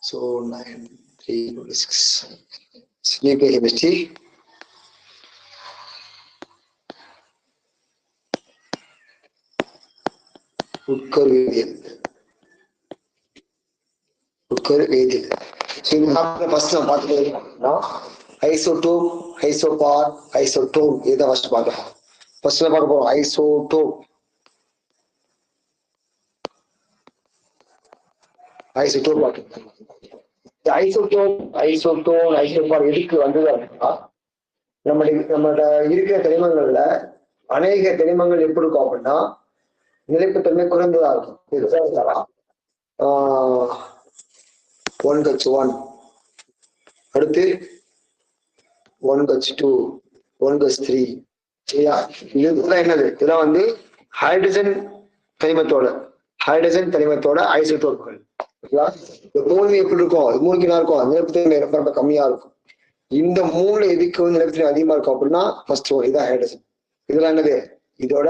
So 9, 3, 6. Sleep chemistry. உட்கருவியல். உட்கருவியல். So இந்த first நம்ம பார்த்துட்டோம்னா ஐசோடோப், ஐசோபார், ஐசோடோப் இதை ஃபர்ஸ்ட் பார்க்கலாம். ஃபர்ஸ்ட் பார்க்க போறோம் ஐசோடோப். ஐசோடோப் பார்க்கலாம். ஐசோபார் எதுக்கு வந்தது அப்படின்னா நம்மளோட இருக்கிற தனிமங்கள்ல அநேக தனிமங்கள் எப்படி இருக்கும் அப்படின்னா நிலைப்புத்தன்மை குறைந்ததா இருக்கும். 1H1 அடுத்து 1H2 1H3 இதுதான் என்னது? இதெல்லாம் வந்து ஹைட்ரஜன் தனிமத்தோட ஐசோடோப்புகள். மூணு எப்படி இருக்கும்? மூணுக்கு இருக்கும் நிலைப்புத்தன்மை ரொம்ப கம்மியா இருக்கும். இந்த மூணுல எதுக்கு வந்து நிலைப்புத்தன்மை அதிகமா இருக்கும் அப்படின்னா ஃபர்ஸ்ட் ஒன் இதான் ஹைட்ரஜன். இதெல்லாம் என்னது? இதோட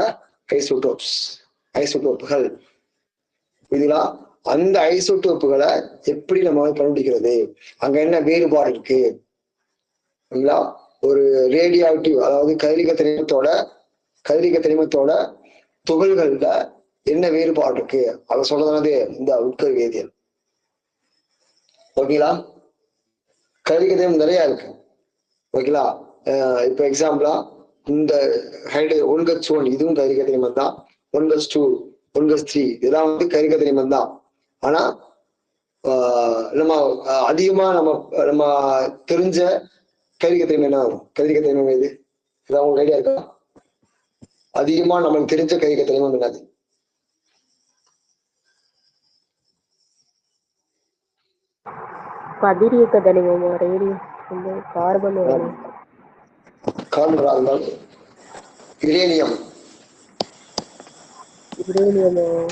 ஐசோடோப்புகள். இதெல்லாம் அந்த ஐசோடோப்புகளை எப்படி நம்ம கண்டுபிடிக்கிறது? அங்க என்ன வேறுபாடு இருக்கு? ஒரு ரேடியோஆக்டிவ் அதாவது கதிரியக்க தனிமத்தோட துகள்கள்ல என்ன வேறுபாடு இருக்கு அதை சொல்றதுனாலே இந்த உட்கரு வேதியியல். ஓகேங்களா? கதிரியக்க தனிமம் நிறைய இருக்கு. ஓகேங்களா? இப்ப எக்ஸாம்பிளா இந்த ஹைட்ரஜன் 1H1 இதுவும் கதிரியக்க தனிமம் தான். 1H2 1H3 இதெல்லாம் வந்து கதிரியக்க தனிமம் தான். ஆனா நம்ம அதிகமா நம்ம தெரிஞ்ச கதிரியக்க தனிமம் என்ன வரும்? கதிரியக்க தனிமம் எது? இதான் உங்களுக்கு ஐடியா இருக்கா? அதிகமா நம்மளுக்கு தெரிஞ்ச கதிரியக்க தனிமம் என்னது? கதிரியக்க தனிமம் கார்பன் யுரேனியம்,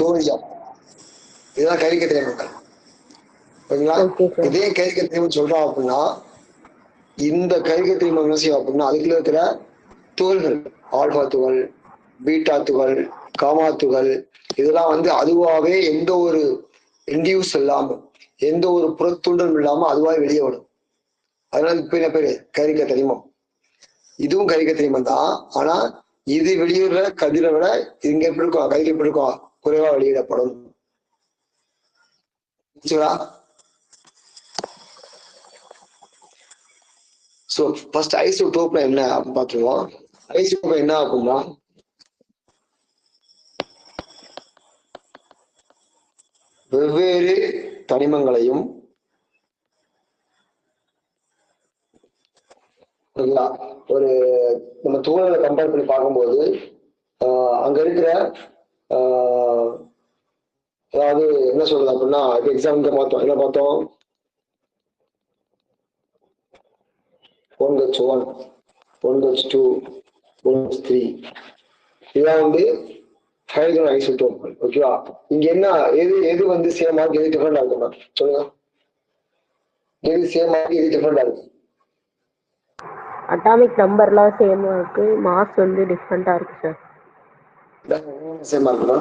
தோரியம் இதெல்லாம் கதிரியக்க தனிமங்கள். ஓகேங்களா? இதே கதிரியக்க தனிமம் சொல்றோம் அப்படின்னா இந்த கதிரியக்க தனிமம் என்ன செய்யும் அப்படின்னா அதுக்குள்ள இருக்கிற துகள்கள் ஆல்பா துகள், பீட்டா துகள், காமா துகள் இதெல்லாம் வந்து அதுவாகவே எந்த ஒரு இன்டியூஸ் இல்லாம எந்த ஒரு புறத்தூண்டலும் இல்லாம அதுவாக வெளியே வரும். அதனால இப்ப என்ன பேரு? கதிரியக்க தனிமம். இதுவும் கதிரியக்க தனிமம் தான். ஆனா இது வெளியிடுற கதிரை விட இங்க எப்படி இருக்கும்? கதிர் எப்படி இருக்கும்? குறைவா வெளியிடப்படும். சோ ஃபர்ஸ்ட் ஐசோடோப்ல என்ன அப்படின்னு பார்த்துருவோம். ஐசோடோப் என்ன அப்படின்னா வெவ்வேறு தனிமங்களையும் ஒரு நம்ம துகள்களை கம்பேர் பண்ணி பார்க்கும்போது அங்க இருக்கிற அதாவது என்ன சொல்றது அப்படின்னா இப்போ எக்ஸாம்பிள் பார்த்தோம். என்ன பார்த்தோம்? 1H1 1H2 1H3 இதெல்லாம் வந்து ஹைட்ரஜன் ஐசோடோப்கள். ஓகேவா? இங்க என்ன எது வந்து சேமா இருக்கு, எது டிஃபரெண்டா இருக்குமா சொல்லுங்க? எது சேமா இருக்கு, எது டிஃபரெண்டா இருக்கு? அட்டாமிக் நம்பர்லாம் சேமா இருக்கு, மாஸ் வந்து டிஃபரெண்டா இருக்கு சார். சேமா இருக்குமா?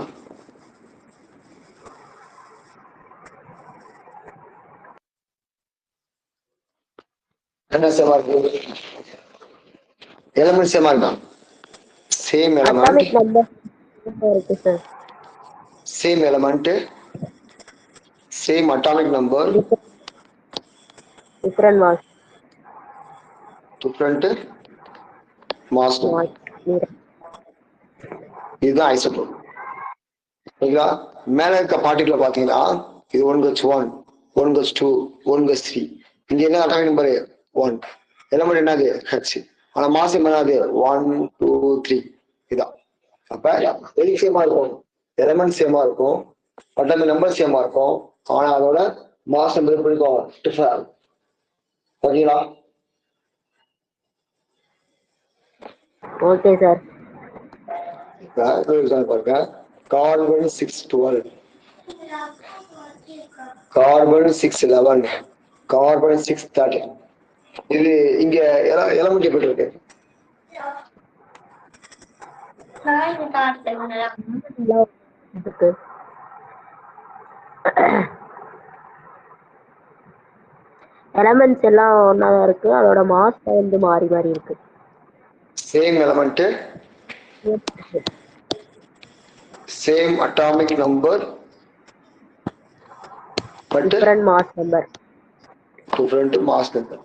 என்ன சேமா இருக்கு? எலிமெண்ட் சேமா இருக்கா? சேம் எலிமெண்ட் அட்டாமிக் நம்பர் இருக்கு sir. Same element same atomic number different mass. Different mass. இதுதான் ஐசோடோப். ஓகேங்களா? மேல இருக்க பார்ட்டிகுலர் பாத்தீங்கன்னா இது 1H1 1H2 1H3 இங்க என்ன அட்டாமிக் நம்பர் 1 எலிமெண்ட் என்னது H. ஆனா மாஸ் என்னது 1 2 3 இதான். அப்ப எது சேமா இருக்கும்? எலிமெண்ட் சேமா இருக்கும், அட்டாமிக் நம்பர் சேமா இருக்கும், ஆனா அதோட மாஸ் நம்பர் எப்படி இருக்கும்? டிஃபரெண்ட் ஆகும். ஓகேங்களா? Okay sir. பாருங்க கார்பன் 612 கார்பன் 611 கார்பன் 613 இது இங்க எலமெண்ட் எப்படி இருக்கு? எலமெண்ட்ஸ் எல்லாம் ஒன்னாதான் இருக்கு, அதோட மாஸ் வந்து மாறி மாறி இருக்கு. Same element, same atomic number, but different mass number. Different mass number.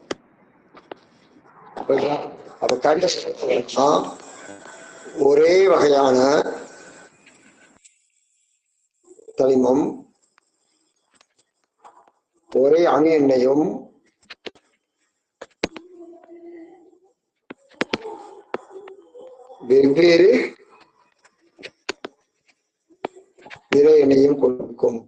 அப்ப கரெக்டா ஒரே வகையான தனிமம் ஒரே அணு எண்ணையும் வெவ்வேறு நிற எண்ணையும் கொடுக்கும்.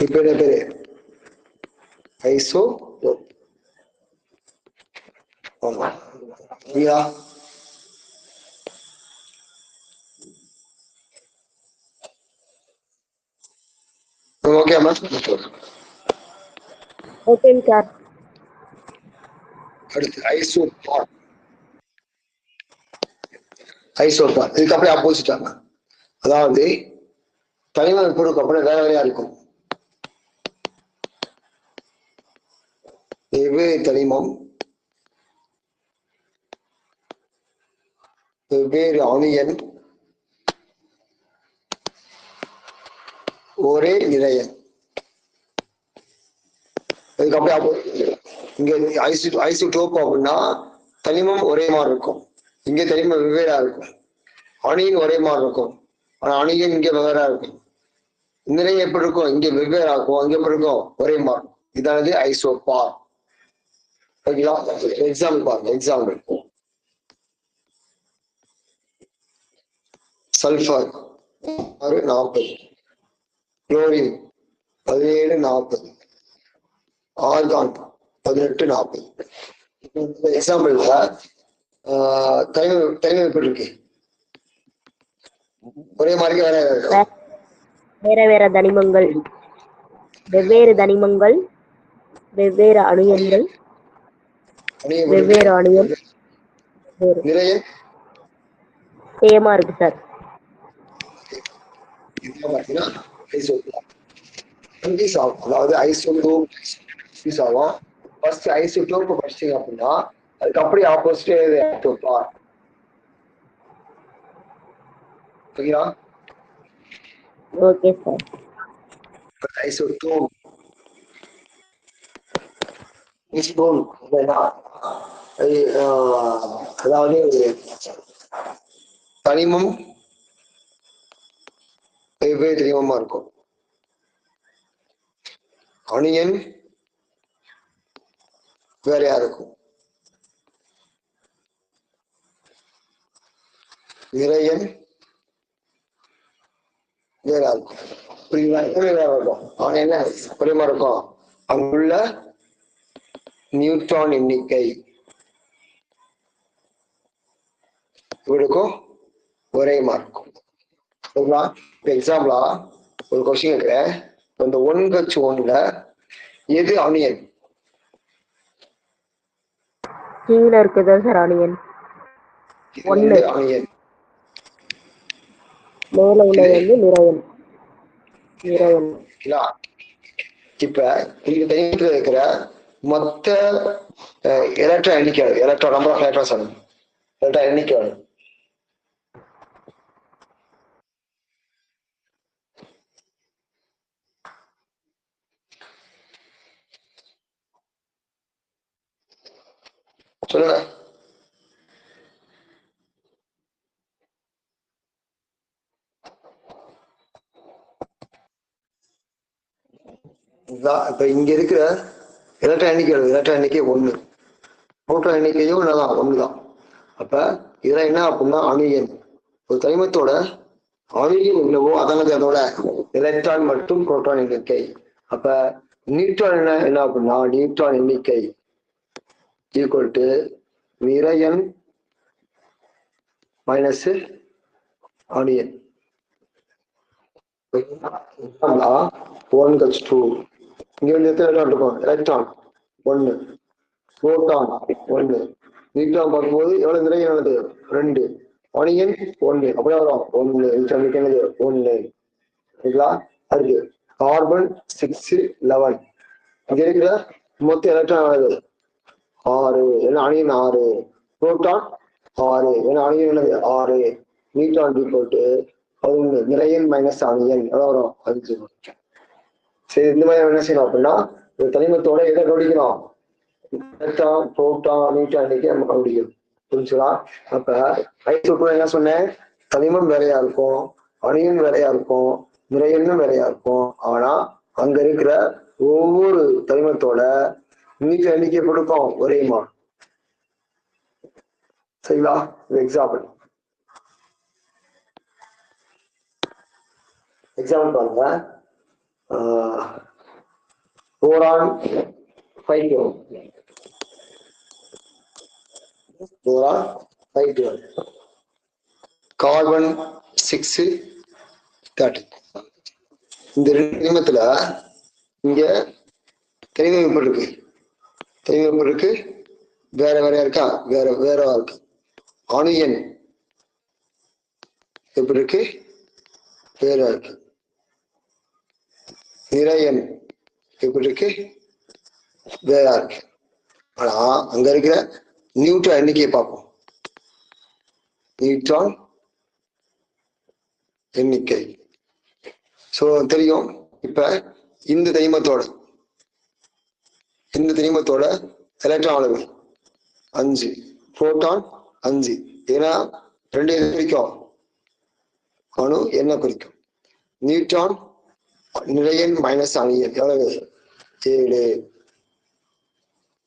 இப்ப என்ன பேரு? ஐசோ. ஓகே ஓகேங்க சார். அடுத்து ஐசோபார். ஐசோபார் இதுக்கு அப்படியே ஆப்போசிட்டாங்க. அதாவது தனிமம் பொருளுக்கு அப்புறம் வேற வேறையா இருக்கும். வெவ்வேறு தனிமம் வெவ்வேறு அணு எண் ஒரே நிறையன். அதுக்கப்புறம் இங்க ஐசோடோப் அப்படின்னா தனிமம் ஒரே மாதிரி இருக்கும், இங்க தனிமம் வெவ்வேறா இருக்கும். அணியின் ஒரே மாதிரி இருக்கும், ஆனா அணியின் இங்க வெவ்வேறா இருக்கும். நிறைய எப்படி இருக்கும்? இங்க வெவ்வேறா இருக்கும், அங்க எப்படி இருக்கும்? ஒரே மாதிரி. இதானது ஐசோபார். ஓகேங்களா? எக்ஸாம்பிள் பாருங்க. Example sulphur 40, chlorine 17 40, argon 18 40. எக்ஸாம்பிள்ல தனிமம் எப்படி இருக்கு? ஒரே மாதிரி வேற வேற தனிமங்கள், வெவ்வேறு தனிமங்கள், வெவ்வேறு அணு எண்கள், வெவ்வேறு அணு எண் நிறைய சேமா இருக்கு சார். அதாவது ஐசோடோப் ஆகும். ஃபர்ஸ்ட் ஐசோடோப் படிச்சீங்க அப்படின்னா அதுக்கு அப்படியே ஆப்போசிட் ஐசோபார். ஓகேங்களா? Okay sir. ஐசோடோப் அதாவது தனிமம் வெவ்வேறு தனிமமா இருக்கும், அணியன் வேறையா இருக்கும், நிறையன் வேறா இருக்கும். அவன் என்ன ஒரே மாதிரி இருக்கும்? அங்குள்ள நியூட்ரான் எண்ணிக்கை இவருக்கும் ஒரே மாதிரி இருக்கும். எக்ஸாம்பிளா ஒரு கொஸ்டின் இருக்கிறேன். இந்த 1H1ல எது அணியன்? கீழ இருக்குதா சார் அணியன்? அணியன். மேல உள்ளது வந்து நிறையன். நிறையன். இப்ப இந்த தனிமத்தில் இருக்கிற மொத்த எலக்ட்ரான் எண்ணிக்கை, எலக்ட்ரான் நம்பர் ஆஃப் எலக்ட்ரான்ஸ் ஆகும், எலக்ட்ரான் எண்ணிக்கை ஆகும். சொல்லுங்க. இப்ப இங்க இருக்கிற எலக்ட்ரான் எண்ணிக்கை, எலக்ட்ரான் எண்ணிக்கை 1, புரோட்டான் எண்ணிக்கையும் ஒண்ணுதான். அப்ப இதெல்லாம் என்ன அப்படின்னா அணு எண். ஒரு தனிமத்தோட அணு எண் என்னவோ அதானது அதோட எலக்ட்ரான் மற்றும் புரோட்டான் எண்ணிக்கை. அப்ப நியூட்ரான் என்ன அப்படின்னா நியூட்ரான் எண்ணிக்கை ஈக்குவல் டு நிறையன் மைனஸ் அணு எண். 1H2 இங்க வந்து எத்தனை எலக்ட்ரான் இருக்கும்? எலக்ட்ரான் 1, புரோட்டான் 1, நியூட்ரான் பார்க்கும்போது எவ்வளவு நிறையானது? 2. அணியன் 1 அப்படியே வரும் 1 என்னது 1 சரிங்களா. அடுத்து கார்பன் 6 11 இங்க இருக்கிற மொத்த எலக்ட்ரான் ஆனது 6 ஏன்னா அணியன் 6 புரோட்டான் 6 ஏன்னா அணியன் என்னது 6 நியூட்ரான் போட்டு 11 நிறையன் மைனஸ் அணியன் எவ்வளவு வரும் 5. சரி இந்த மாதிரி என்ன செய்யணும் அப்படின்னா ஒரு தனிமத்தோட எதை கவனிக்கணும் எலக்ட்ரான் புரோட்டான் நியூட்ரான் இன்னைக்கு நம்ம கவனிக்கணும் புரிஞ்சுங்களா. அப்ப ஐசோட்டோன் என்ன சொன்னேன் தனிமம் வேறையா இருக்கும் அணியும் வேறையா இருக்கும் நிறையன்னும் வேறையா இருக்கும். ஆனா அங்க இருக்கிற ஒவ்வொரு தனிமத்தோட இன்னைக்கு எண்ணிக்கை கொடுக்கும் ஒரே மாதிரி சரிங்களா. எக்ஸாம்பிள் பாருங்க போரான் 512 போரான் 512 கார்பன் 6 30 இந்த ரெண்டு தனிமத்துல இங்க தனிமம் இருக்கு வேற வேறையா இருக்கா வேற இருக்கு. அணியன் எப்படி இருக்கு வேற இருக்கு. நிறையன் எப்படி இருக்கு வேற இருக்கு. ஆனா அங்க இருக்கிற நியூட்ரான் எண்ணிக்கையை பார்ப்போம். நியூட்ரான் எண்ணிக்கை சோ தெரியும். இப்ப இந்த தனிமத்தோட எலக்ட்ரான் அளவு 5 புரோட்டான் 5 ஏன்னா 2 எது குறிக்கும் அணு என்ன குறிக்கும். நியூட்ரான் நிறையன் மைனஸ் அணியன் எவ்வளவு 7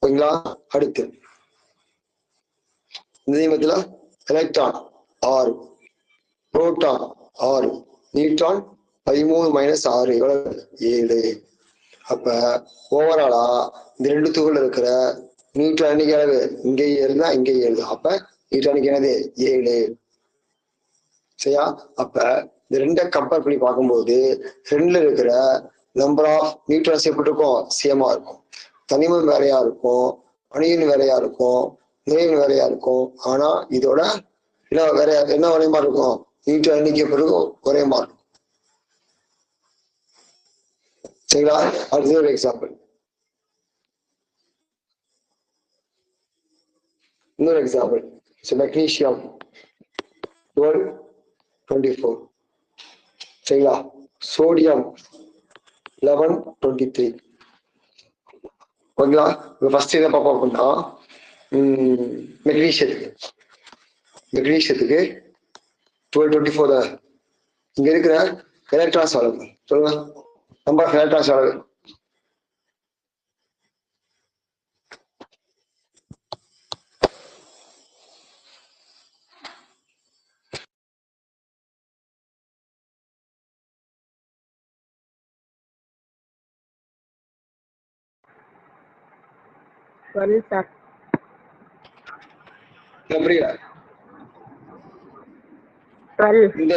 ஓகேங்களா. அடுத்து இந்த தனிமத்துல எலக்ட்ரான் 6 புரோட்டான் 6 நியூட்ரான் 13 மைனஸ் 6 எவ்வளவு 7. அப்ப ஓவராலா இந்த ரெண்டு துகள் இருக்கிற நியூட்ரான் எண்ணிக்கை அளவு இங்கே 7 தான் இங்கே 7. அப்ப நியூட்ரான் எண்ணிக்கை என்னது 7 சரியா. அப்ப இந்த ரெண்டை கம்பேர் பண்ணி பார்க்கும்போது ரெண்டுல இருக்கிற நம்பர் ஆஃப் நியூட்ரான்ஸ் எப்படி இருக்கும் சேமா இருக்கும். தனிமம் வேறையா இருக்கும் அணியின் வேறையா இருக்கும் நிறையின் வேறையா இருக்கும். ஆனா இதோட என்ன ஒரே மாதிரி இருக்கும் நியூட்ரான் எண்ணிக்கை பிறகு ஒரே மாதிரி இருக்கும் சரிங்களா. அடுத்த ஒரு எக்ஸாம்பிள் இன்னொரு எக்ஸாம்பிள் மெக்னீசியம் 1224 சரிங்களா. சோடியம் 1123 ஓகேங்களா. ஃபர்ஸ்ட் என்ன பார்ப்போம் அப்படின்னா மெக்னீசியத்துக்கு 1224 இங்க இருக்கிற எலக்ட்ரான்ஸ் அளவு சொல்லுங்க நம்பர் ஆஃப் எலக்ட்ரான்ஸ் அளவு இந்த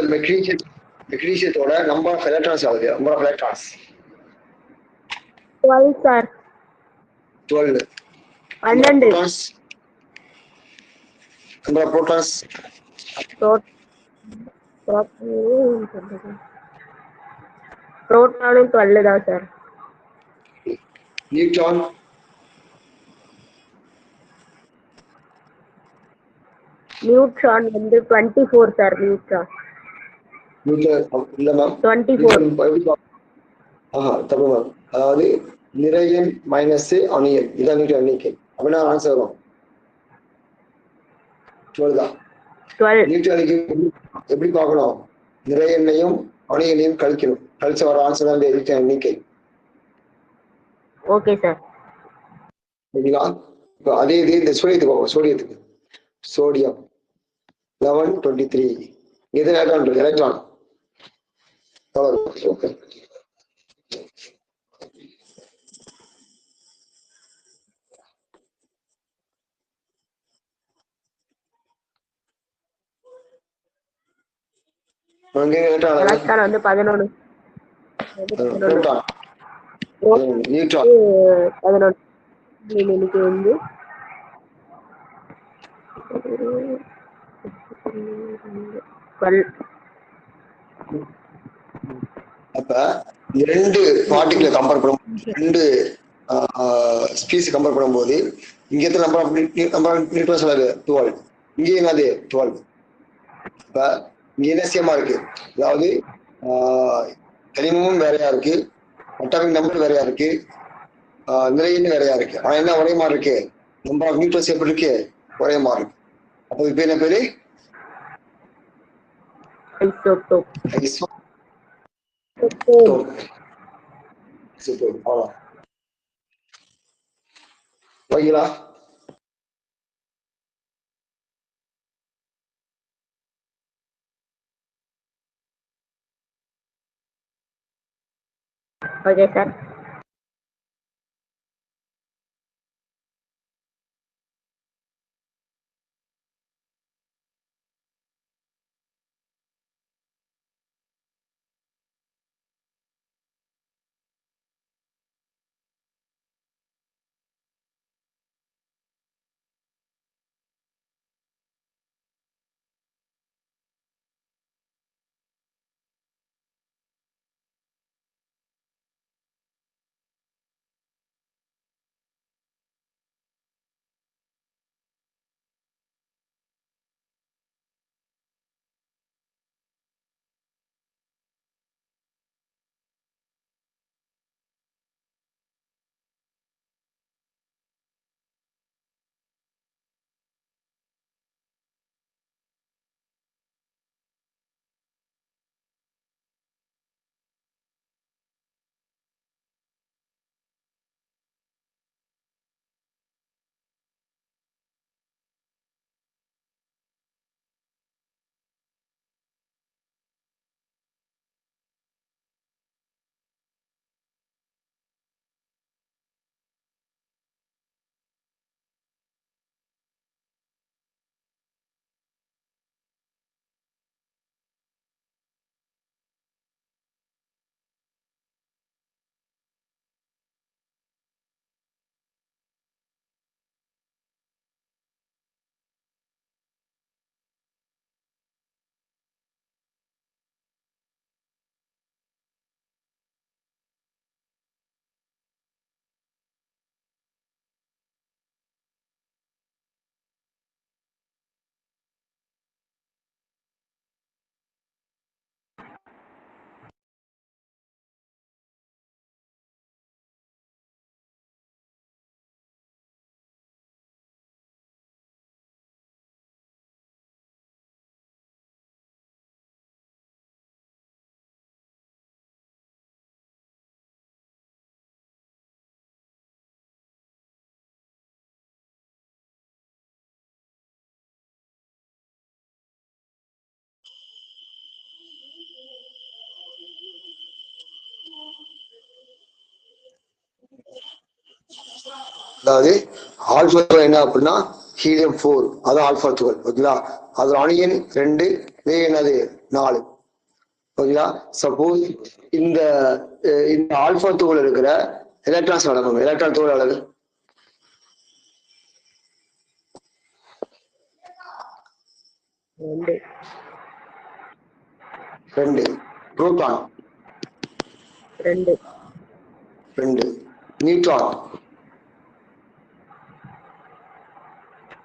மெக்னீசியத்தோட நம்பர் ஆஃப் எலக்ட்ரான்ஸ் ஆகுது. Number of electrons 12 sir 12 12 number of protons புரோட்டானும் 12 தான் சார். நியூட்ரான் வந்து 24 சார். நியூட்ரான் இல்ல மேம் 24 தப்பு மேம். அதாவது நிறையன் மைனஸ் அணியன் இதான் நியூட்ரான் எண்ணிக்கை. அப்படின்னா ஆன்சர் வரும் 12 தான். நியூட்ரான் எண்ணிக்கை எப்படி பார்க்கணும் நிறையனையும் அணியனையும் கழிக்கணும். கழிச்ச வர ஆன்சர் தான் நியூட்ரான் எண்ணிக்கை. ஓகே சார் சரிங்களா. இப்போ அதே இது இந்த சோடியத்துக்கு சோடியம் 1123 எது எலக்ட்ரான் ஓகே. எலக்ட்ரான் வந்து 11 நியூட்ரான் 11 இன்னைக்கு வந்து அப்ப ரெண்டு பார்ட்டிகளை கம்பேர் பண்ணும்போது, ரெண்டு ஸ்பீஸ் கம்பேர் பண்ணும்போது இங்க எத்தனை நம்பர் நியூட்ரன்ஸ் உள்ளது 12, இங்க என்னது 12. அப்ப இங்க என்ன சேமா இருக்கு, அதாவது தனிமமும் வேறையா இருக்கு, அட்டாமிக் நம்பர் வேறையா இருக்கு, நிறைய வேறையா இருக்கு. ஆனா என்ன ஒரே மாதிரி இருக்கு, நம்பர் ஆஃப் நியூட்ரன்ஸ் எப்படி இருக்கு, ஒரே மாதிரி இருக்கு. அப்போ இப்ப என்ன பேரு, ஓகேங்களா? Okay sir. அதாவது ஆல்பா துகள் என்ன அப்படின்னா ஹீலியம் 4, அதான் ஆல்பா துகள். ஓகேங்களா? அது அணியன் 2, இதே என்னது 4. ஓகேங்களா? சப்போஸ் இந்த ஆல்பா துகள் இருக்கிற எலக்ட்ரான்ஸ் அளவு, எலக்ட்ரான் துகள் அளவு ரெண்டு, புரோட்டான் 2, நியூட்ரான்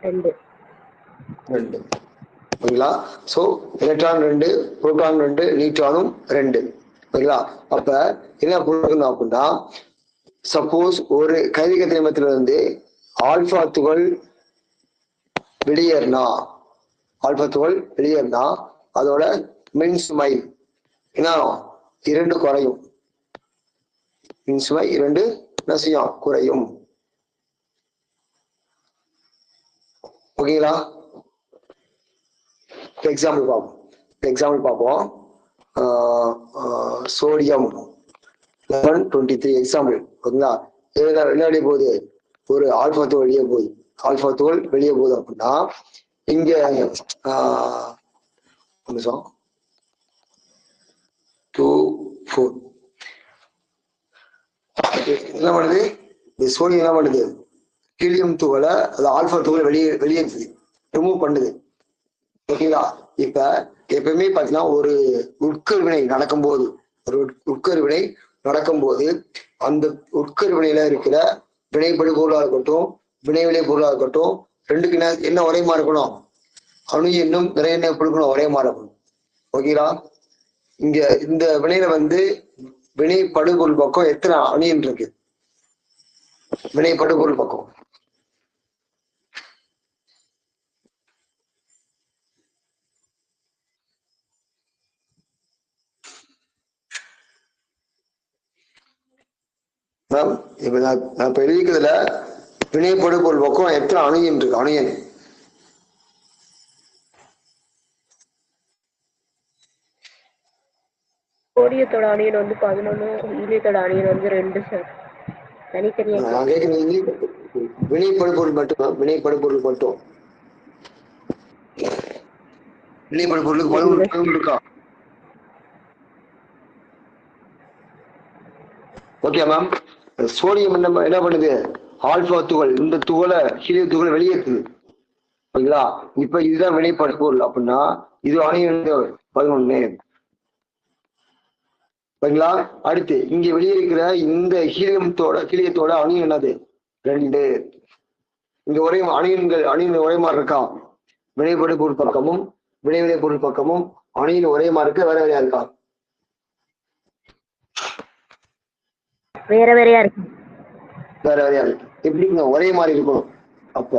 2. ஓகேங்களா? So electron 2, proton 2, நியூட்ரானும் 2. ஓகேங்களா? அப்ப என்ன பண்ணணும் அப்படின்னா, சப்போஸ் ஒரு கைதிக திரவத்திலிருந்து ஆல்பா துகள் வெளியேறினா, அதோட மின்சுமை என்ன 2 குறையும். மின்சுமை 2 என்ன செய்யும், குறையும். ஓகேங்களா? எக்ஸாம்பிள் பார்ப்போம். Sodium 1123 example. ஓகேங்களா? என்ன வெளியே போகுது, ஒரு ஆல்பா துகள் வெளியே போகுது. அப்படின்னா இங்க 2 4 என்ன பண்ணுது, இந்த சோடியம் என்ன பண்ணுது, ஹீலியம் துகளை, அது ஆல்பா துகளை வெளியேற்றுது, ரிமூவ் பண்ணுது. ஓகேங்களா? இப்ப எப்பவுமே பாத்தீங்கன்னா ஒரு உட்கருவினை நடக்கும்போது அந்த உட்கருவினையில இருக்கிற வினைபடு பொருளா இருக்கட்டும், வினைவிலை பொருளா இருக்கட்டும், ரெண்டுக்கு என்ன ஒரே மாதிரி இருக்கணும்? அணு எண்ணும் நிறை எண்ணெய் எப்படி இருக்கணும்? ஒரே மாதிரி இருக்கணும். ஓகேங்களா? இங்க இந்த வினையில வினை படுபொருள் பக்கம் எத்தனை அணியன் இருக்கு? வினை படுபொருள் பக்கம் மேம், இப்ப நான் இப்ப எழுதிக்கிறதுல வினை படுபொருள் பக்கம் எத்தனை அணியன் இருக்கு? அணியன் சோடியத்தோட அணியன் 11, ஈலியத்தோட அணியன் 2 சார். தனித்தனியா நான் கேட்கறது வினைப்படுபொருள் மட்டும். வினைப்படுபொருள் மட்டும் வினைப்படுபொருளுக்கு பழுவு இருக்கா? Okay ma'am. சோடியம் என்ன பண்ணுது? ஆல்பா துகள், இந்த துகளை ஹீலிய துகளை வெளியேற்றுது. ஓகேங்களா? இப்ப இதுதான் வினைப்படுபொருள் அப்படின்னா இது அணியன் 11. ஓகேங்களா? அடுத்து இங்க வெளியே இருக்கிற இந்த ஹீலியத்தோட அணியன் என்னது? 2. இங்க ஒரே அணியன் ஒரே மாதிரி இருக்கா? வினைபடு பொருள் பக்கமும் வினைவிலை பொருள் பக்கமும் அணியின் ஒரே மாதிரி இருக்க, வேற வேறையா இருக்கா? வேற வேறையா இருக்கு. எப்படி ஒரே மாதிரி இருக்கணும். அப்ப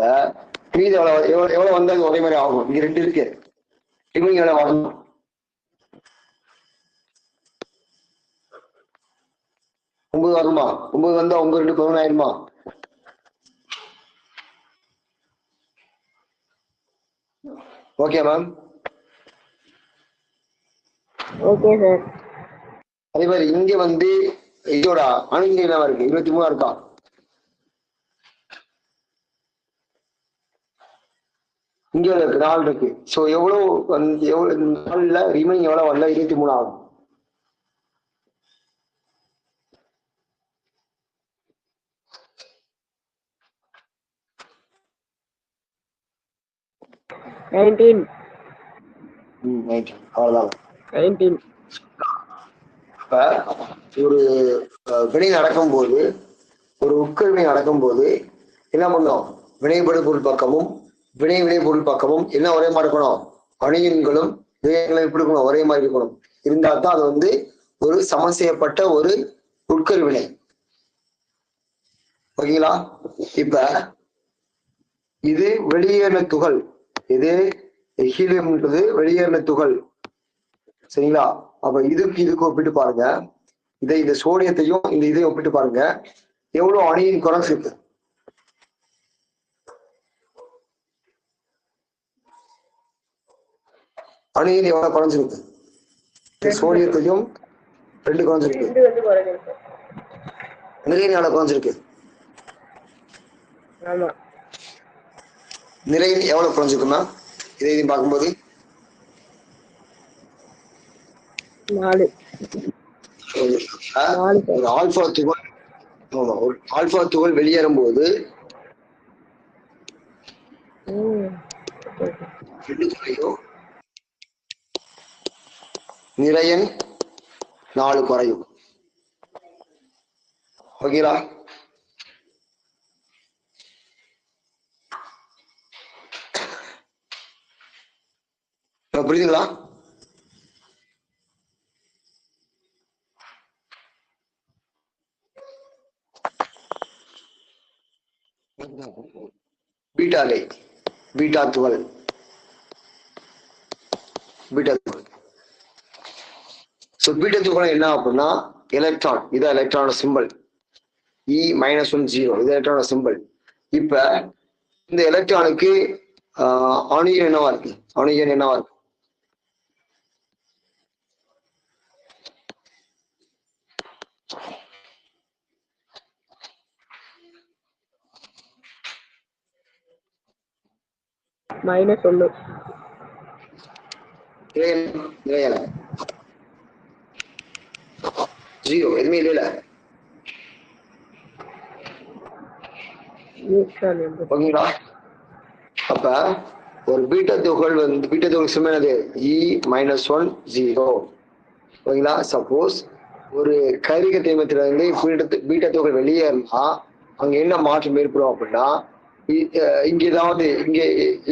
மீது எவ்வளவு வந்தாலும் ஒரே மாதிரி ஆகும். இங்க 2 இருக்கு. இவங்க எவ்வளவு வரணும்? 9 வருமா? 9 வந்தா 9 2 11 ஆயிருமா? Okay ma'am. Okay sir. அதே மாதிரி இங்க இதோட அணுகு என்னவா இருக்கு? 23 இருக்கா? இங்க 4 இருக்கு. சோ எவ்வளவு நாள்ல ரிமைனிங் எவ்வளவு வரல? 23 ஆகும். அவ்வளவுதான். இப்ப ஒரு வினை நடக்கும்போது, ஒரு உட்கருவினை நடக்கும்போது என்ன பண்ணும்? வினைபடு பொருள் பக்கமும் வினை பொருள் பக்கமும் என்ன ஒரே மாதிரி இருக்கணும்? அணியன்களும் வினைகளும் எப்படி இருக்கணும்? ஒரே மாதிரி இருக்கணும். இருந்தா தான் அது ஒரு சமன் செய்யப்பட்ட ஒரு உட்கருவினை. ஓகேங்களா? இப்ப இது வெளியேறின துகள். இது ஹீலியம்ன்றது வெளியேறின துகள். சரிங்களா? அப்ப இதுக்கு ஒப்பிட்டு பாருங்க. இந்த சோடியத்தையும் இதையும் ஒப்பிட்டு பாருங்க. எவ்வளவு அணியின் குறைஞ்சிருக்கு? அணியின் எவ்வளவு குறைஞ்சிருக்கு? சோடியத்தையும் 2 குறைஞ்சிருக்கு. நிறைய எவ்வளவு குறைஞ்சிருக்கு? நிறைய எவ்வளவு குறைஞ்சிருக்குன்னா இதையும் பார்க்கும்போது 4. ஒரு ஆல்பா துகள் வெளியேறும் போது நிறையன் 4 குறையும். ஓகேங்களா? புரியுதுங்களா? பீட்டா துகள் பீட்டா துகள் என்ன அப்படின்னா எலக்ட்ரான். இதான் எலக்ட்ரானோட சிம்பல். E-1 0 இது எலக்ட்ரானோட சிம்பல். இப்ப இந்த எலக்ட்ரானுக்கு அணுயன் என்னவா இருக்கு? அணுயன் என்னவா இருக்கு? -1. ஜீரோ எதுவுமே இல்ல. ஓகேங்களா? அப்ப ஒரு பீட்டா துகள் வந்து பீட்டா துகள் சும்மா என்னது E-1 0. ஓகேங்களா? சப்போஸ் ஒரு கரிக தீமத்துல இருந்து பீட்டா துகள் வெளியேறினா அங்க என்ன மாற்றம் ஏற்படும் அப்படின்னா, இங்க ஏதாவது இங்க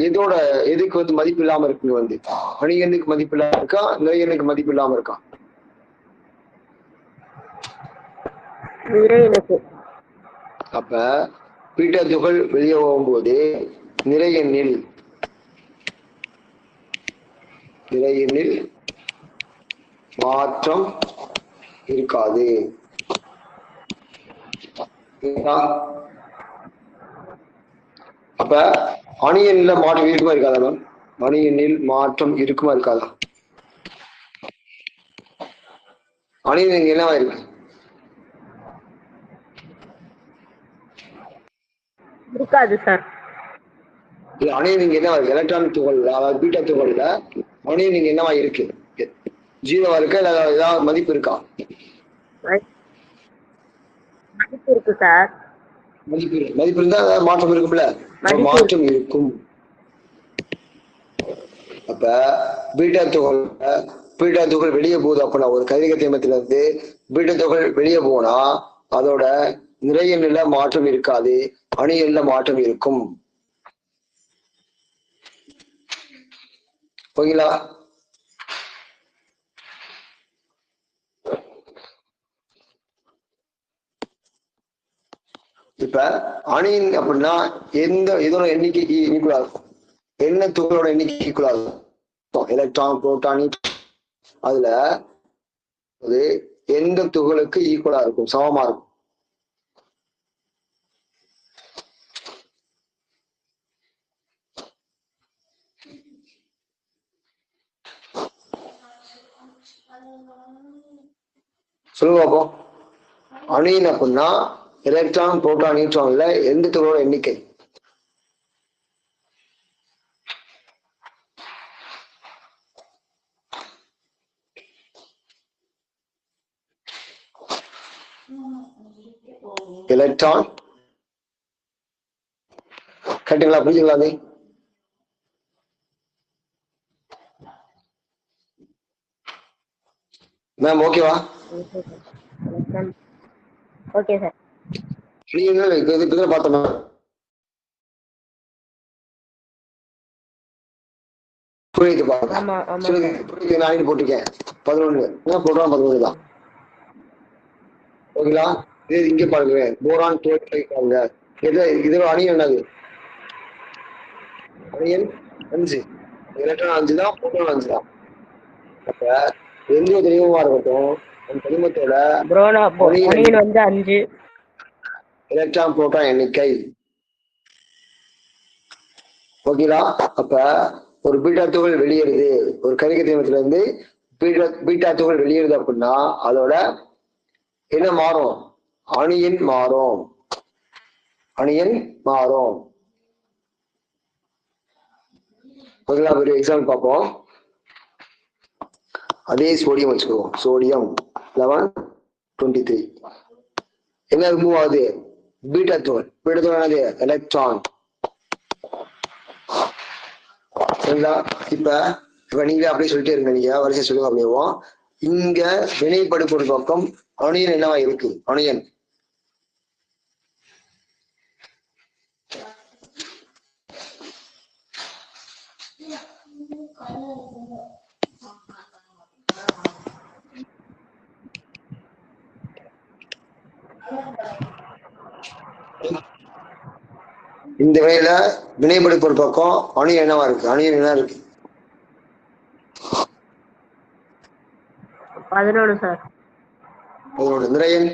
எதோட எதுக்கு வந்து மதிப்பு இல்லாம இருக்கு வந்து அணு எண்ணுக்கு மதிப்பு இல்லாம இருக்கா, நிலை எண்ணுக்கு மதிப்பு இல்லாம இருக்கா? அப்ப பீட்டா துகள் வெளியே போகும்போது நிலை எண்ணில் மாற்றம் இருக்காது. அப்ப அணு எண்ணில மாற்றம் இருக்குமா இருக்காதா மேம்? அணு எண்ணில் மாற்றம் இருக்குமா இருக்காதா? அணு எண் என்னவா இருக்கு? இருக்காது சார். அணு எண் என்னவா இருக்கு? எலக்ட்ரான் துகள் அதாவது பீட்டா துகள்ல அணு எண் என்னவா இருக்கு? 0 இருக்கா இல்ல ஏதாவது மதிப்பு இருக்கா? மதிப்பு இருக்கு சார். மதிப்பு இருந்தா மாற்றம் இருக்கும்ல? மாற்றம் இருக்கும். அப்ப பீட்டா துகள் வெளியே போகுது அப்படின்னா ஒரு கதிரியக்க தீமத்துல இருந்து பீட்டா துகள் வெளியே போனா அதோட நிறை எண்ணில மாற்றம் இருக்காது, அணு எண்ணில மாற்றம் இருக்கும். ஓகேங்களா? இப்ப அணியின் அப்படின்னா இதோட எண்ணிக்கைக்கு ஈக்குவலா இருக்கும். என்ன துகளோட எண்ணிக்கை ஈக்குவலா இருக்கும்? எலக்ட்ரான், புரோட்டான், அதுல அது எந்த துகளுக்கு ஈக்குவலா இருக்கும், சமமா இருக்கும்? சொல்லுங்க பாப்போம். அணியின் அப்படின்னா எலக்ட்ரான், புரோட்டான், நியூட்ரான்ல எந்த துகளோட எண்ணிக்கை? எலக்ட்ரான் கரெக்டுங்களா? புரிஞ்சுங்களா? அது மேம் ஓகேவா? Okay sir. நீங்க பார்த்தோம் புரியுது நான் போட்டிருக்கேன் 11 போடுறான் 11 தான். ஓகேங்களா? இங்க பாருங்க போரான் தோற்றாங்க. இதோட அணியன் என்னது? அணியன் 5. எலக்ட்ரான் 5 தான், புரோட்டான் 5 தான். அப்ப எந்த தனிமமா இருக்கட்டும் அந்த தனிமத்தோட அணியன் வந்து 5, எலக்ட்ரான் புரோட்டான் எண்ணிக்கை. ஓகேங்களா? அப்ப ஒரு பீட்டா துகள் வெளியேறுது, ஒரு கரிக தீமத்துல இருந்து பீட்டா துகள் வெளியேறுது அப்படின்னா அதோட என்ன மாறும்? அணியன் மாறும். ஓகேங்களா? ஒரு எக்ஸாம்பிள் பார்ப்போம். அதே சோடியம் வச்சுக்குவோம். சோடியம் 1123 என்ன மூவ் ஆகுது? பீட்டா துகள் என்னது? எலக்ட்ரான். சரிங்களா? இப்ப நீங்க அப்படியே சொல்லிட்டே இருங்க, நீங்க வரிசை சொல்லுங்க. அப்படியேவும் இங்க வினைப்படுத்த ஒரு பக்கம் அணியன் என்னவா இருக்கு? அணியன் இந்த வேலையில வினைப்படுத்த ஒரு பக்கம் அணியன் என்னவா இருக்கு? அணியன் என்ன இருக்கு? 11 சார். அதோட நிறையன்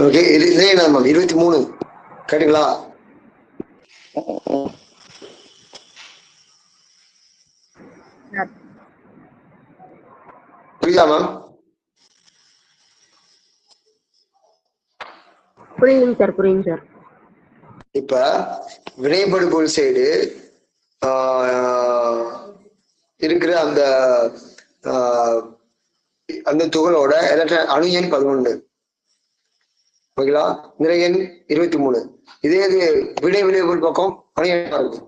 ஓகே, 23 கேட்டுங்களா? புரியுதா மேம்? புரியுதுங்க சார், புரியுங்க சார். இப்ப வினைபடுபொருள் சைடு இருக்கிற அந்த அந்த துகளோட அணு எண் 11, ஓகேங்களா, நிறை எண் 23. இதே இது வினைபொருள் பக்கம் அணு எண் இருக்கு.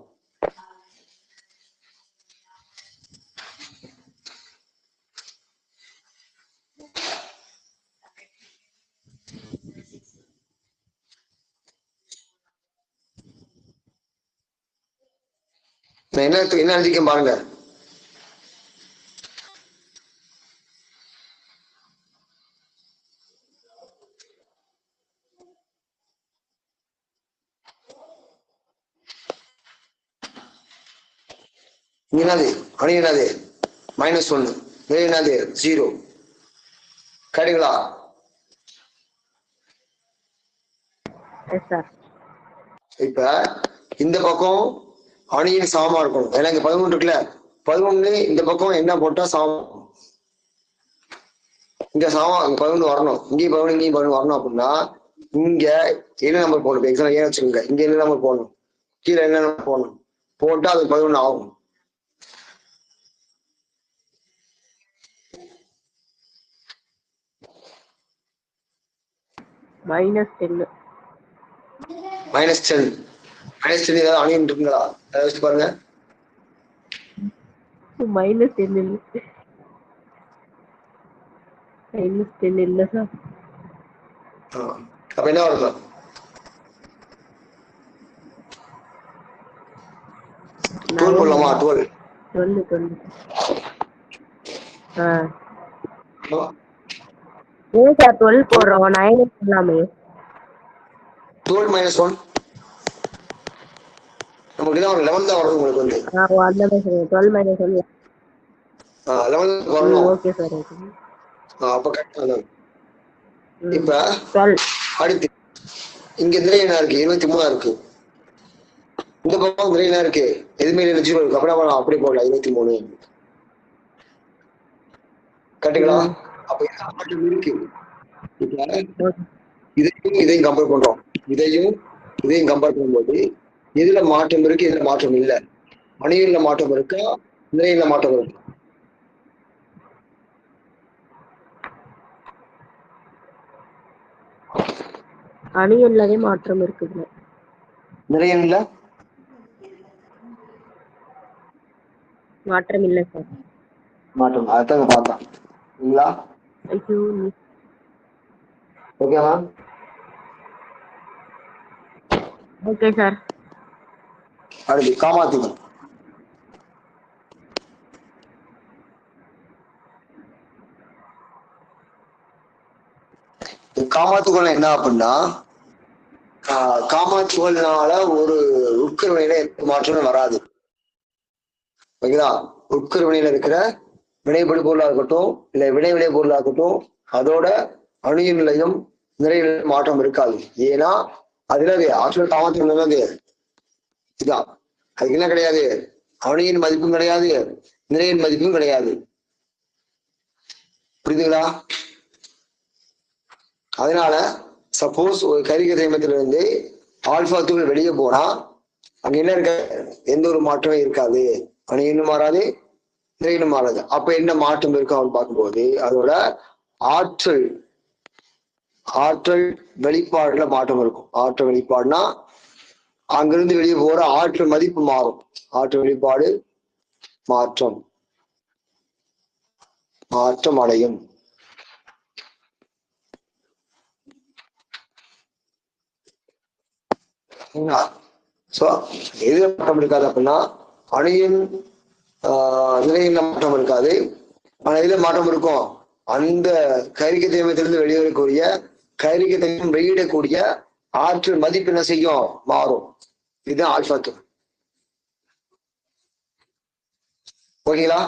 என்ன எழுதிக்க பாருங்க. என்னது அணி என்னது -1, நிறை என்னது 0. கரெக்டுங்களா? இப்ப இந்த பக்கம் அணியின் சமமா இருக்கணும். ஏன்னா இங்க 11 இருக்குல்ல, 11 இந்த பக்கம் என்ன போட்டா சமம், இங்க சமம், இங்க 11 வரணும், இங்கேயும் 11 இங்கேயும் 11 வரணும். அப்படின்னா இங்க என்ன நம்பர் போடணும்? எக்ஸாம்பிள் ஏன் வச்சுக்கோங்க, இங்க என்ன நம்பர் போடணும், கீழே என்ன நம்பர் போடணும், போட்டா அது 11 ஆகும். -10. -10. -10 ஏதாவது அணியின் இருக்குங்களா? அதை வச்சு பாருங்க. -10 இல்ல சார். அப்ப என்ன வரும்? 12 போடலாமா? 12 ஏன் சார் 12 போடுறோம்? 9 சொல்லாமே. 12 -1 நமக்கு தான் 11 தான் வரும். உங்களுக்கு வந்து அந்த மாதிரி 12 -1. 11 வரணும். Okay sir, okay. அப்ப கரெக்டா. இப்ப 12. அடுத்து இங்க நிறை என்ன இருக்கு? 23 இருக்கு. இந்த பக்கம் நிறை என்ன இருக்கு? எதுவுமே இல்லை, 0 இருக்கு. அப்புறம் அப்படி போடலாம் 23. கரெக்டுங்களா? அப்ப மாற்றம் இருக்கு. இதையும் கம்பேர் பண்றோம். இதையும் கம்பேர் பண்ணும்போது எதுல மாற்றம் இருக்கு, எதுல மாற்றம் இல்லை? அணியில மாற்றம் இருக்கா, நிறையில மாற்றம் இருக்கு? அணியன்லவே மாற்றம் இருக்குது. நிறையன்ல மாற்றம் இல்லை சார். மாற்றம் அதாங்க பார்த்தோம். இல்லைங்களா? ஓகேவா? Okay sir. அடுத்து காமாத்துகள். காமாத்துகள் என்ன அப்படின்னா, காமாத்துகள்னால ஒரு உட்கருவினையில எந்த மாற்றமும் வராது. ஓகேங்களா? உட்கருவினையில இருக்கிற வினைபடு பொருளா இருக்கட்டும், இல்ல வினை பொருளா இருக்கட்டும், அதோட அணுயின் நிலையும் நிறைய மாற்றம் இருக்காது. ஏன்னா அதுல ஆற்றல் காமாத்துகள் என்னது இதுதான். அதுக்கு என்ன கிடையாது? அணுயின் மதிப்பும் கிடையாது, நிறையின் மதிப்பும் கிடையாது. புரியுதுங்களா? அதனால சப்போஸ் ஒரு கரிக சேர்மத்திலிருந்து ஆல்பா துகள் வெளியே போனா அங்க என்ன இருக்க? எந்த ஒரு மாற்றமே இருக்காது. அணியினும் மாறாது, நிறையினும் மாறாது. அப்ப என்ன மாற்றம் இருக்கு அவன் பார்க்கும்போது அதோட ஆற்றல் வெளிப்பாடுல மாற்றம் இருக்கும். ஆற்றல் வெளிப்பாடுனா அங்கிருந்து வெளியே போற ஆற்றல் மதிப்பு மாறும். ஆற்றல் வெளிப்பாடு மாற்றம் அடையும். எதுல மாற்றம் இருக்காது அப்படின்னா அணியின் நிலையில மாற்றம் இருக்காது. ஆனா இதுல மாற்றம் இருக்கும். அந்த கரிக தேமத்திலிருந்து வெளிவரக்கூடிய கரிக தேமம் வெளியிடக்கூடிய ஆற்றல் மதிப்பு என்ன செய்யும்? மாறும். இதுதான் ஆல்பாத்து. ஓகேங்களா?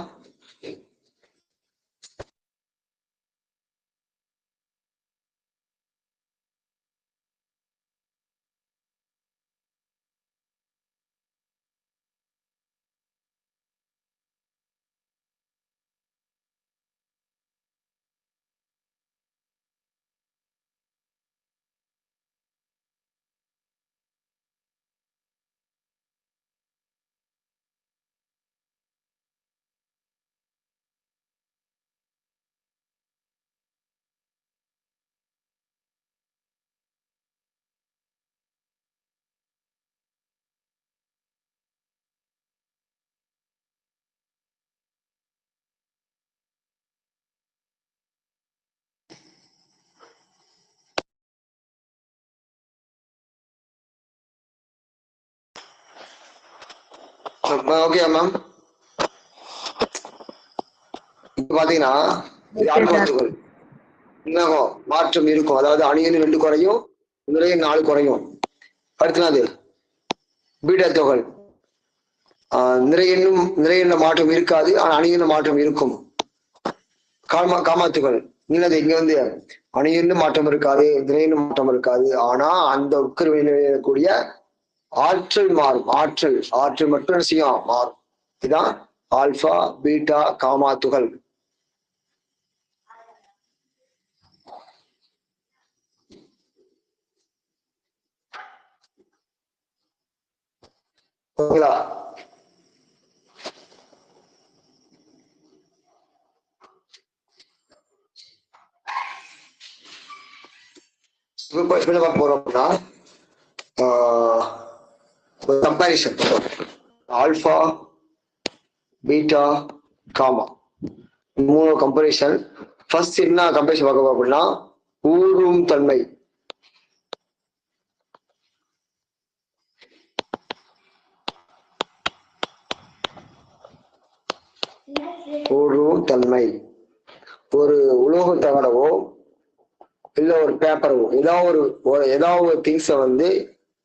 Okay ma'am. இப்ப பாத்தீங்கன்னா ஆல்பாத்துகள் என்னாகும் மாற்றம் இருக்கும். அதாவது அணியின் 2 குறையும், நிறைய 4 குறையும். அடுத்தது பீட்டா தொகை நிறைய மாற்றம் இருக்காது, ஆனா அணியின் மாற்றம் இருக்கும். காமாத்துகள் என்னது இங்க வந்து அணியின் மாற்றம் இருக்காது, நிறைய மாற்றம் இருக்காது, ஆனா அந்த உட்கருவியில் கூடிய ஆற்றல் மாறும். ஆற்றல் மட்டும் செய்யும் மாறும். இதுதான் ஆல்பா பீட்டா காமா துகள். ஓகேங்களா? பார்க்க போறோம் அப்படின்னா comparison alpha beta gamma 3 comparison. First என்ன கம்பேரிசன் பார்க்க அப்படின்னா ஊடும் தன்மை. ஊடும் தன்மை ஒரு உலோக தகடவோ இல்ல ஒரு பேப்பரவோ ஏதாவது ஒரு திங்ஸ வந்து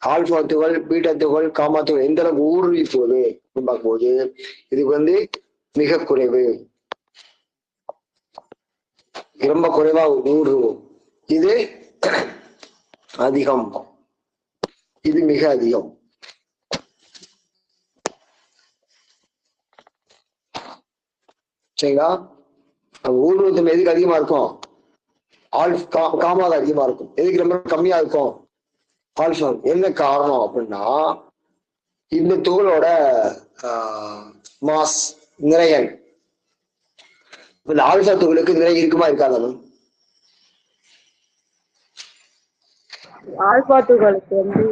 ஆல்பா துகள் பீட்டா துகள் காமா துகள் எந்த அளவுக்கு ஊடுருவி போகுது பார்க்கும்போது இதுக்கு வந்து மிக குறைவு, ரொம்ப குறைவா ஊடுருவும். இது அதிகம், இது மிக அதிகம். சரிங்களா? ஊடுருவத்தன்மை எதுக்கு அதிகமா இருக்கும்? காமாக அதிகமா இருக்கும். எதுக்கு ரொம்ப கம்மியா இருக்கும்? ஆல்பா. என்ன காரணம் அப்படின்னா இந்த துகளோட மாஸ் நிறையன். இந்த ஆல்பா துகளுக்கு நிறை இருக்குமா இருக்காது? ஆல்பா துகளுக்கு வந்து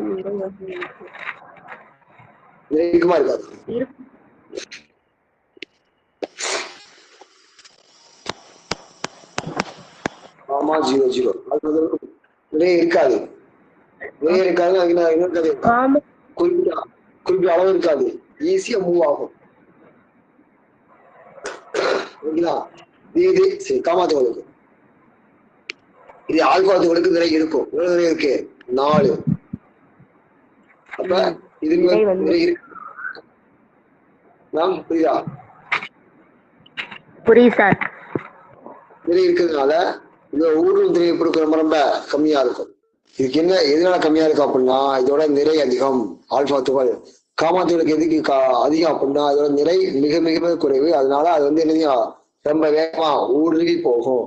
நிறை இருக்குமா இருக்காது? ஆமா, 0 0 நிறை இருக்காது. நிறை இருக்காது, குறிப்பிட்ட அளவு இருக்காது, ஈஸியா மூவ் ஆகும். ஓகேங்களா? இது சரி காமா துகளுக்கு. இது ஆல்பா துகளுக்கு நிறை இருக்கும். எவ்வளவு நிறை இருக்கு? 4. அப்ப இது நிறை இருக்கு. புரியுதா? புரியுது சார். நிறை இருக்கிறதுனால இந்த ஊடுருவல் திரை ரொம்ப ரொம்ப கம்மியா இருக்கும். இதுக்கு என்ன எதனால கம்மியா இருக்கும் அப்படின்னா இதோட நிறை அதிகம். ஆல்பா துகள். காமா துகளுக்கு எதுக்கு அதிகம் அப்படின்னா இதோட நிறை மிக மிக குறைவு. அதனால அது வந்து என்ன ரொம்ப வேகமா ஊடுருவி போகும்.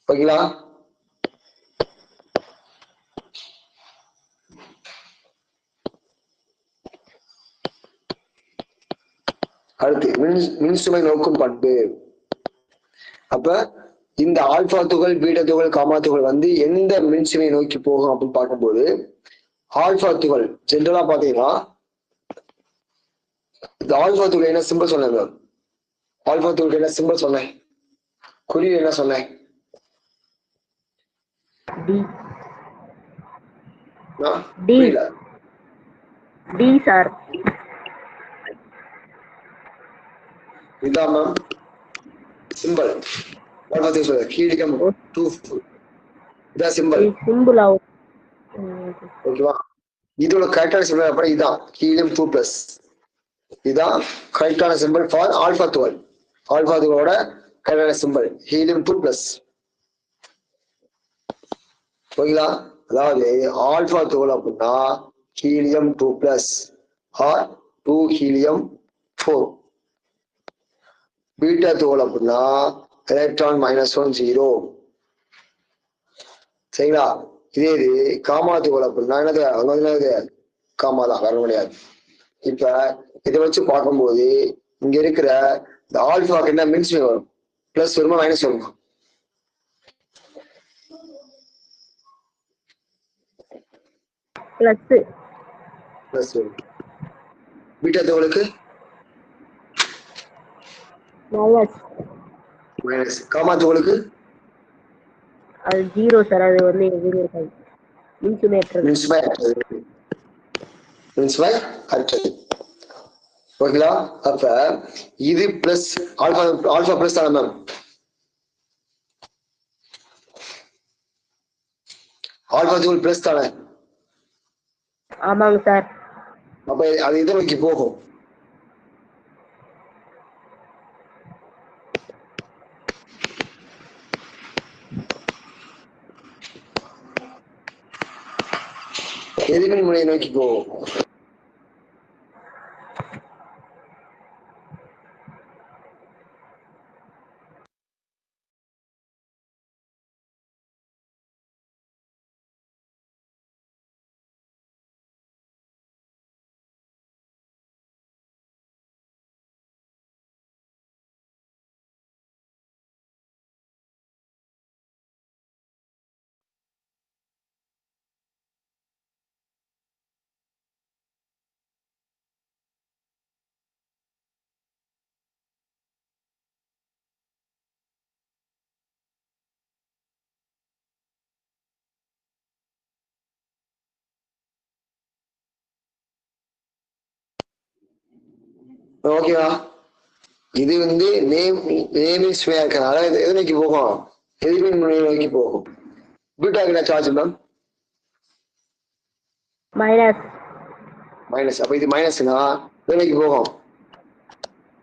ஓகேங்களா? அடுத்து மின்சுமை நோக்கும் பண்பு. அப்ப இந்த ஆல்பா துகள் பீட்டா துகள் காமா துகள் வந்து எந்த மின்சுமை நோக்கி போகும் அப்படின்னு பார்க்கும்போது ஆல்பா துகள் ஜென்ரலா பாத்தீங்கன்னா இந்த ஆல்பா துகள் என்ன சிம்பிள் சொன்னேன்? ஆல்பா துகளுக்கு என்ன சிம்பிள் சொன்னேன்? குறி என்ன சொன்னேன்? இதான் மேம் சிம்பிள். ஹீலியம் 2 இதான் சிம்பிள். ஓகேவா? இதோட கரெக்டான சிம்பிள் அப்புறம் இதான் ஹீலியம் 2+. இதுதான் கரெக்டான சிம்பிள் ஃபார் ஆல்பா துகள். ஆல்பா துகளோட கரெக்டான சிம்பிள் ஹீலியம் 2+. ஓகேங்களா? அதாவது ஆல்பா துகள் அப்படின்னா ஹீலியம் 2+ ஆர் 2 ஹீலியம் 4. பீட்டா துகள் அப்படின்னா எலக்ட்ரான் -1 0. சரிங்களா? இதே இது காமா துகள் அப்படின்னா என்னது? காமா தான், வர முடியாது. இப்ப இதை வச்சு பார்க்கும்போது இங்க இருக்கிற இந்த ஆல்பாக்கு என்ன மின்சுமை வரும்? பிளஸ் வருமா மைனஸ் வருமா? பிளஸ் வரும். பீட்டா துகளுக்கு மைனஸ். காமா துகளுக்கு அது 0 சார். அது வந்து எதுவும் இருக்காது. அற்றது. ஓகேங்களா? அப்ப இது பிளஸ் ஆல்பா ஆல்பா பிளஸ் தானே மேம்? ஆல்பா தூள் பிளஸ் தானே? ஆமாங்க சார். அப்ப அது இதை நோக்கி போகும். எதிர்மின் முனையை நோக்கி போகும். ஓகேவா? இது வந்து நேமிங் சுமையா இருக்கனால எது நோக்கி போகும்? எதிர்மின் முனையை நோக்கி போகும். பீட்டாக்கு என்ன சார்ஜ் மேம்? மைனஸ். அப்ப இது மைனஸ்னா எது நோக்கி போகும்?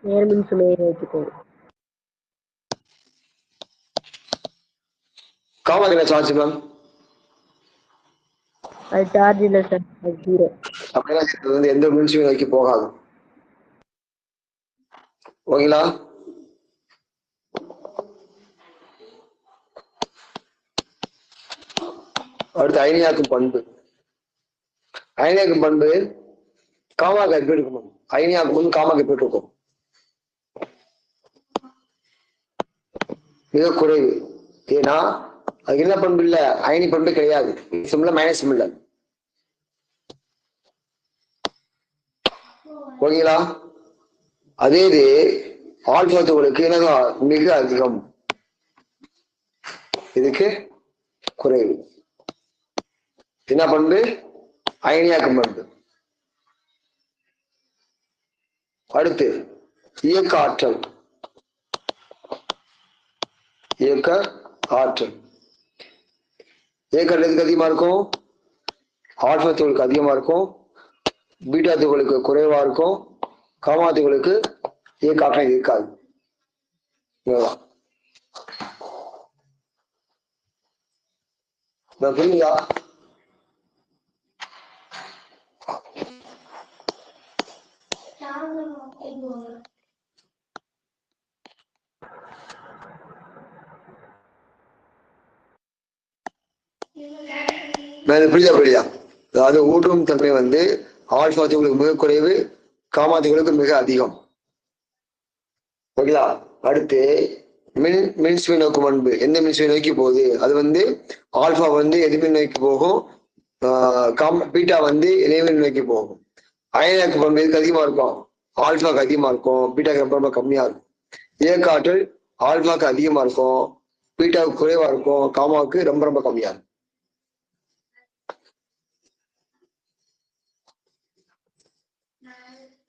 நேர்மின் சுமையை நோக்கி போகும். காமாக்கு என்ன சார்ஜ் மேம்? அது சார்ஜ் இல்லை சார், அது 0. அப்படின்னா இது வந்து எந்த மின்சுமை நோக்கி போகாது. ஓகேங்களா? அடுத்து அயனியாக்கும் பண்பு. அயனியாக்கும் பண்பு காமாக்கு எப்படி இருக்கும்? அயனியாக்கும் வந்து காமாக்கு எப்படி இருக்கும்? மிக குறைவு. ஏன்னா அதுக்கு என்ன பண்பு இல்ல? அயனி பண்பு கிடையாது. சிம்ல மைனஸ் சிம்ல. ஓகேங்களா? அதே இது ஆல்பா துகளுக்கு என்னங்க மிக அதிகம், இதுக்கு குறைவு. என்ன பண்பு? அயனியாக்கும் பண்பு. அடுத்து இயக்க ஆற்றல். இயக்க ஆற்றல் எதுக்கு அதிகமா இருக்கும்? ஆல்பா துகளுக்கு அதிகமா இருக்கும், பீட்டா துகளுக்கு குறைவா இருக்கும், காமா துகளுக்கு இயக்க ஆற்றல் இருக்காது. புரியுதா? புரியுதா? அதாவது ஊடுருவும் தன்மை வந்து ஆல்பா துகளுக்கு மிக குறைவு, காமா துகளுக்கு மிக அதிகம். ஓகேங்களா? அடுத்து மின்சுமை நோக்கு பண்பு. எந்த மின்சுமை நோக்கி போகுது? அது வந்து ஆல்பா வந்து எதிர்மின் நோக்கி போகும், பீட்டா வந்து இணைமின் நோக்கி போகும். அயனியாக்கு பண்பு எதுக்கு அதிகமா இருக்கும்? ஆல்பாக்கு அதிகமா இருக்கும், பீட்டாக்கு ரொம்ப கம்மியா இருக்கும். இயக்க ஆற்றல் ஆல்பாக்கு அதிகமா இருக்கும், பீட்டாவுக்கு குறைவா இருக்கும், காமாவுக்கு ரொம்ப ரொம்ப கம்மியா இருக்கும்.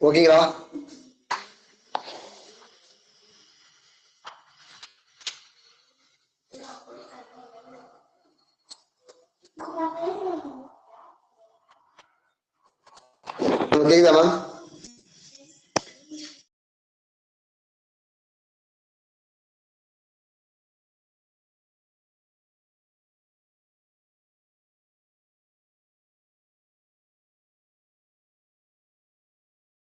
ஓகேங்களா?